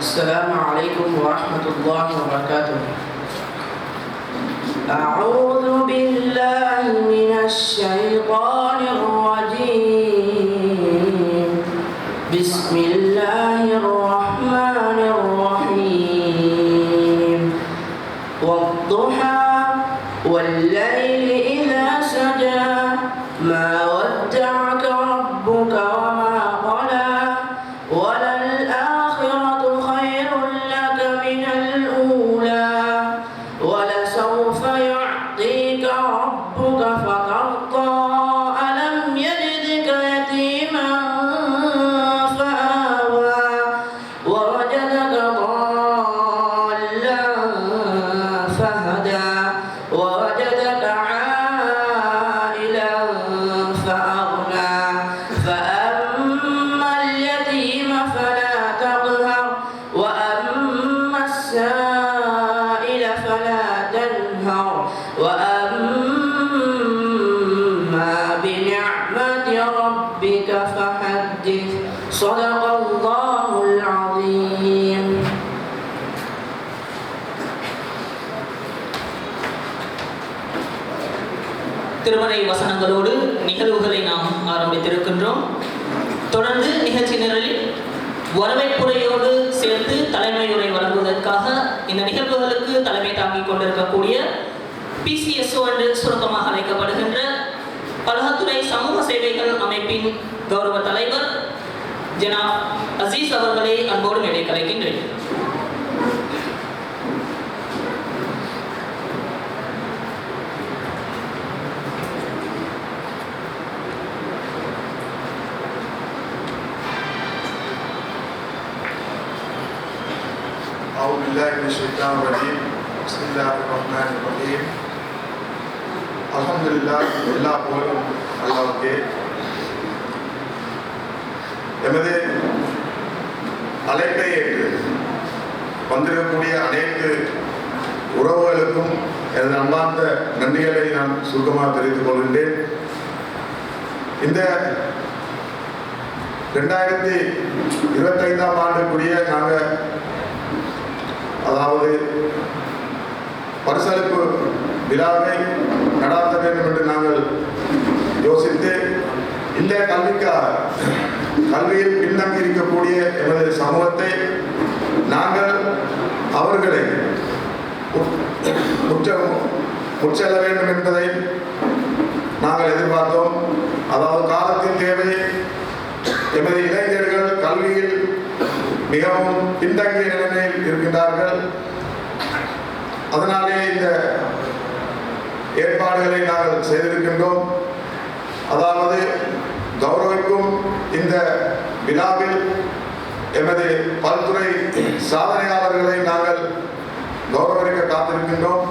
السلام عليكم ورحمة الله وبركاته. أعوذ بالله من الشيطان الرجيم. بسم الله الرحمن الرحيم. والضحى والليل إذا سجى ما ودعك ربك وما قلى وللآخرة خير لك من الأولى ولسوف يعطيك ربك فترضى ألم يجدك يتيما فآوى ووجدك ضالا فهدى ووجدك عائلا فأغنى فأما اليتيم فلا تقهر وأما السائل فلا تنهر وأما بنعمة ربك فحدث. صدق الله العظيم. திருமறை வசனங்களோடு நிகழ்வுகளை நாம் ஆரம்பித்திருக்கின்றோம். தொடர்ந்து நிகழ்ச்சி நிரலில் வரவேற்புரையோடு சேர்த்து தலைமையுரை வழங்குவதற்காக இந்த நிகழ்வுகளுக்கு தலைமை தாங்கிக் கொண்டிருக்கக்கூடிய PCSO என்று சுருக்கமாக அழைக்கப்படுகின்ற பலகத்துறை சமூக சேவைகள் அமைப்பின் கௌரவ தலைவர் ஜனாப் அசீஸ் அவர்களை அன்போடு மேடை கலைக்கின்றேன். أعوذ بالله من الشيطان الرجيم. بسم الله الرحمن الرحيم. அல்ஹம்துலில்லாஹ், எல்லா புகழும் அல்லாஹ்வுக்கே. எமது அழைப்பை ஏற்று வந்திருக்கக்கூடிய அனைத்து உறவுகளுக்கும் எனது அன்பார்ந்த நன்றிகளை நான் சுருக்கமாக தெரிவித்துக் கொள்கின்றேன். இந்த 2025ஆம் ஆண்டுக்குரிய நாங்கள் அதாவது பரிசளிப்பு விழாவை நடாத்த வேண்டும் என்று நாங்கள் யோசித்து இந்த கல்வியில் பின்தங்கி இருக்கக்கூடிய எமது சமூகத்தை நாங்கள் அவர்களை முற்செல்ல வேண்டும் என்பதை நாங்கள் எதிர்பார்த்தோம். அதாவது காலத்தின் தேவை, எமது இளைஞர்கள் கல்வியில் மிகவும் பின்தங்கிய நிலைமையில் இருக்கின்றார்கள். அதனாலே இந்த ஏற்பாடுகளை நாங்கள் செய்திருக்கின்றோம். அதாவது கௌரவிக்கும் இந்த விழாவில் எமது பல்துறை சாதனையாளர்களை நாங்கள் கௌரவிக்க காத்திருக்கின்றோம்.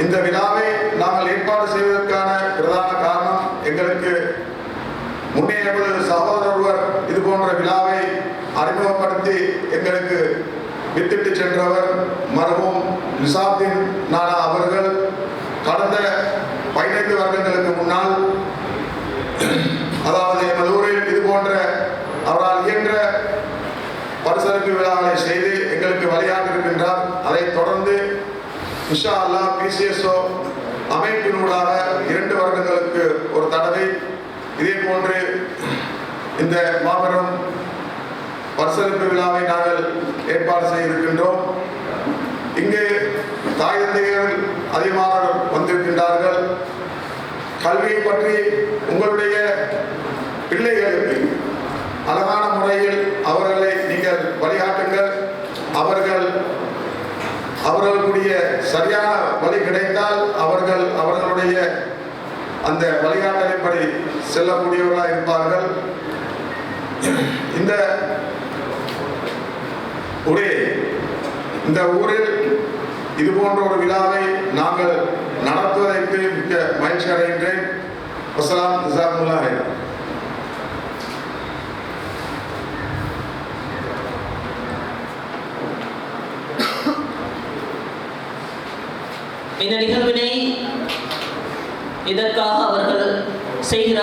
இந்த விழாவை நாங்கள் ஏற்பாடு செய்வதற்கான பிரதான காரணம், எங்களுக்கு முன்னே எமது சகோதரர் ஒருவர் இது போன்ற விழாவை அறிமுகப்படுத்தி எங்களுக்கு வித்திட்டு சென்றவர் மர்ஹூம் நிசாமுதீன் நானா அவர்கள் கடந்த 15 வருடங்களுக்கு முன்னால், அதாவது எமது ஊரில் இது போன்ற அவரால் இயன்ற பரிசளிப்பு விழாவை செய்து எங்களுக்கு வழிகாட்டிருக்கின்றார். அதைத் தொடர்ந்து இன்ஷா அல்லாஹ் PCSO அமைப்பினூடாக 2 வருடங்களுக்கு ஒரு தடவை இதே போன்று இந்த மாபெரும் பரிசளிப்பு விழாவை நாங்கள் ஏற்பாடு செய்திருக்கின்றோம். இங்கு தாய் தந்தையர்கள் அதிகமாக வந்திருக்கின்றார்கள். கல்வியை பற்றி உங்களுடைய பிள்ளைகளுக்கு அழகான முறையில் அவர்களை நீங்கள் வழிகாட்டுங்கள். அவர்களுடைய சரியான வழி கிடைத்தால் அவர்களுடைய அந்த வழிகாட்டலின்படி செல்லக்கூடியவர்களாக இருப்பார்கள். இந்த ஊரில் இது போன்ற ஒரு விழாவை நாங்கள் நடத்துவதற்கு மிக்க மகிழ்ச்சி அடைகின்றேன். வஸ்ஸலாம், ஜஸாக்குமுல்லாஹ் ஹைரன். இந்த நிகழ்வினை இதற்காக அவர்கள் செய்கிறார்.